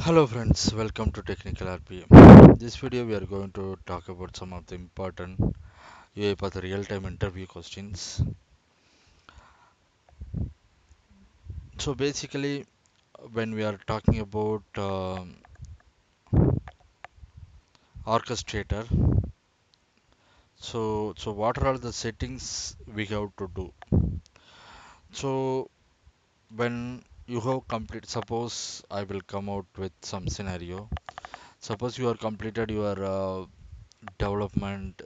Hello friends, welcome to Technical RPM. This video we are going to talk about some of the important UiPath real-time interview questions. So basically, when we are talking about orchestrator, so what are all the settings we have to do? So when you have complete, suppose I will come out with some scenario. Suppose you are completed your development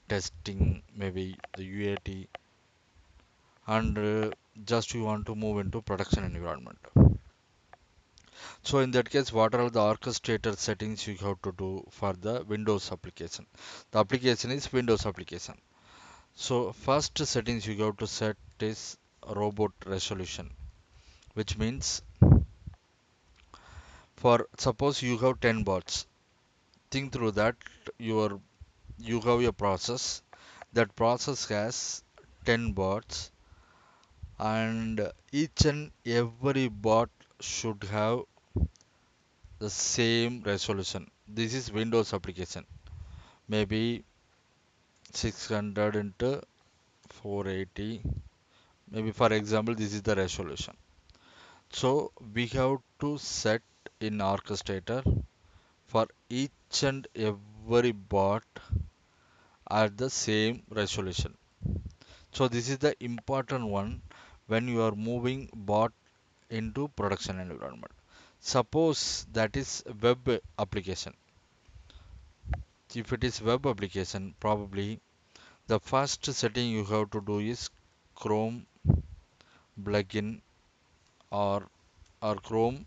testing, maybe the UAT and just you want to move into production environment. So in that case, what are the orchestrator settings you have to do for the Windows application? The application is Windows application. So first settings you have to set is robot resolution, which means for suppose you have 10 bots. Think through that you have a process. That process has 10 bots and each and every bot should have the same resolution. This is Windows application. Maybe 600 into 480. Maybe for example, this is the resolution. So we have to set in orchestrator for each and every bot at the same resolution. So this is the important one when you are moving bot into production environment. Suppose that is web application. If it is web application, probably the first setting you have to do is Chrome plugin or Chrome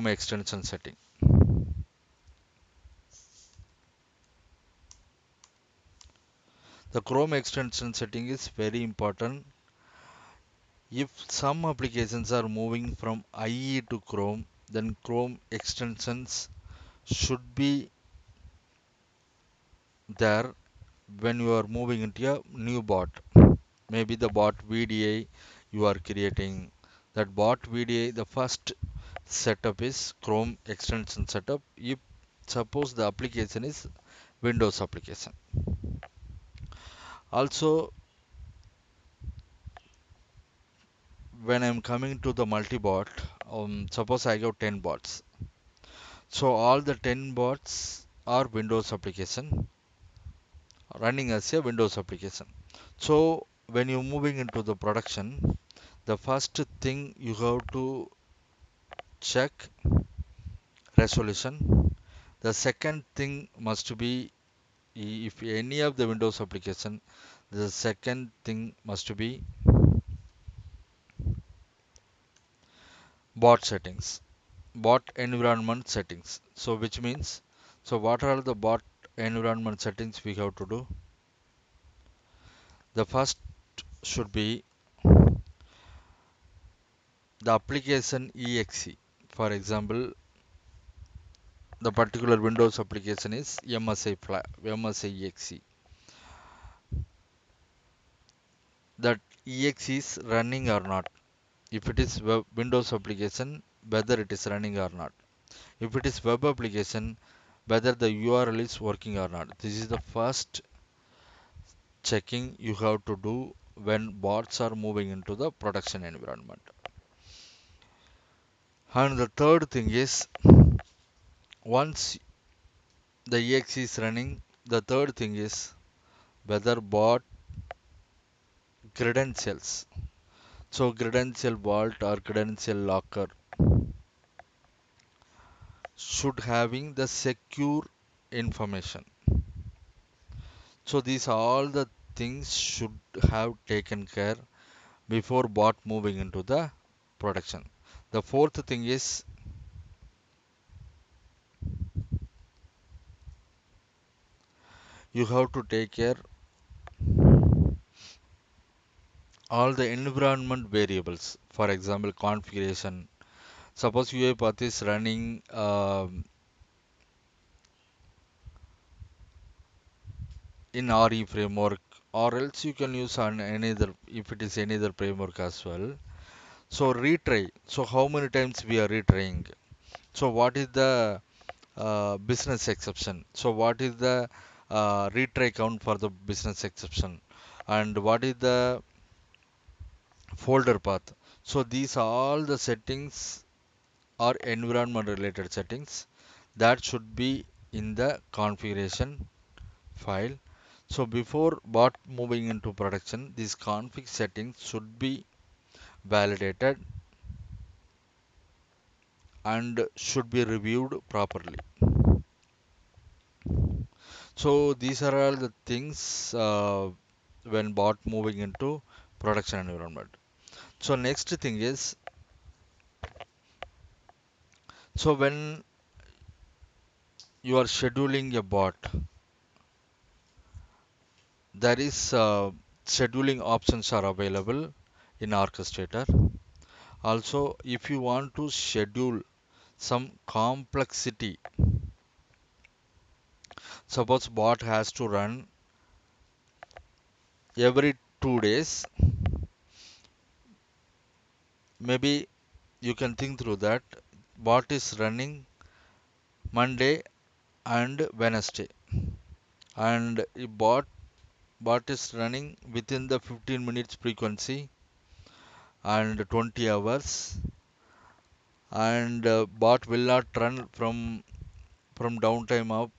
extension setting. The Chrome extension setting is very important. If some applications are moving from IE to Chrome, then Chrome extensions should be there when you are moving into a new bot. Maybe the bot VDA you are creating. That bot VDA, the first setup is Chrome extension setup. If suppose the application is Windows application. Also, when I'm coming to the multi-bot, suppose I have 10 bots. So all the 10 bots are Windows application running as a Windows application. So when you're moving into the production, the first thing you have to check resolution. The second thing must be if any of the Windows application, the second thing must be bot settings, bot environment settings. So which means, so what are the bot environment settings we have to do? The first should be the application exe. For example, the particular Windows application is MSI exe. That exe is running or not. If it is Windows application, whether it is running or not. If it is web application, whether the URL is working or not. This is the first checking you have to do when bots are moving into the production environment. And the third thing is once the exe is running, the third thing is whether bot credentials. So credential vault or credential locker should having the secure information. So these are all the things should have taken care before bot moving into the production. The fourth thing is you have to take care all the environment variables. For example, configuration. Suppose UiPath is running in RE framework, or else you can use on any other if it is any other framework as well. So retry. So how many times we are retrying? So what is the business exception? So what is the retry count for the business exception? And what is the folder path? So these are all the settings or environment related settings that should be in the configuration file. So before bot moving into production, these config settings should be validated and should be reviewed properly. So these are all the things when bot moving into production environment. So next thing is, so when you are scheduling a bot, there is scheduling options are available in Orchestrator. Also, if you want to schedule some complexity, suppose bot has to run every 2 days, maybe you can think through that. Bot is running Monday and Wednesday, and if bot is running within the 15 minutes frequency and 20 hours, and bot will not run from downtime of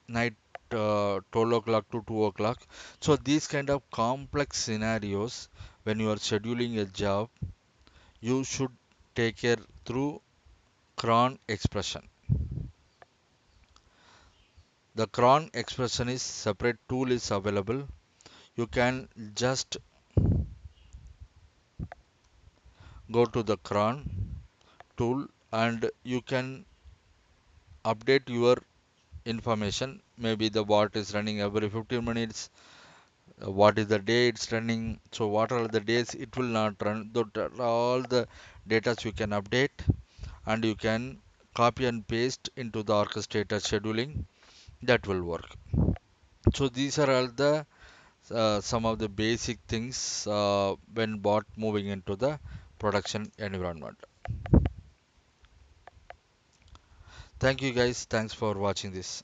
night 12 o'clock to 2 o'clock. So these kind of complex scenarios, when you are scheduling a job, you should take care through cron expression. The cron expression is separate tool is available. You can just go to the cron tool and you can update your information. Maybe the bot is running every 15 minutes. What is the day it's running? So what are the days it will not run? All the data you can update, and you can copy and paste into the orchestrator scheduling. That will work. So these are all the some of the basic things when bot moving into the production environment. Thank you guys. Thanks for watching this.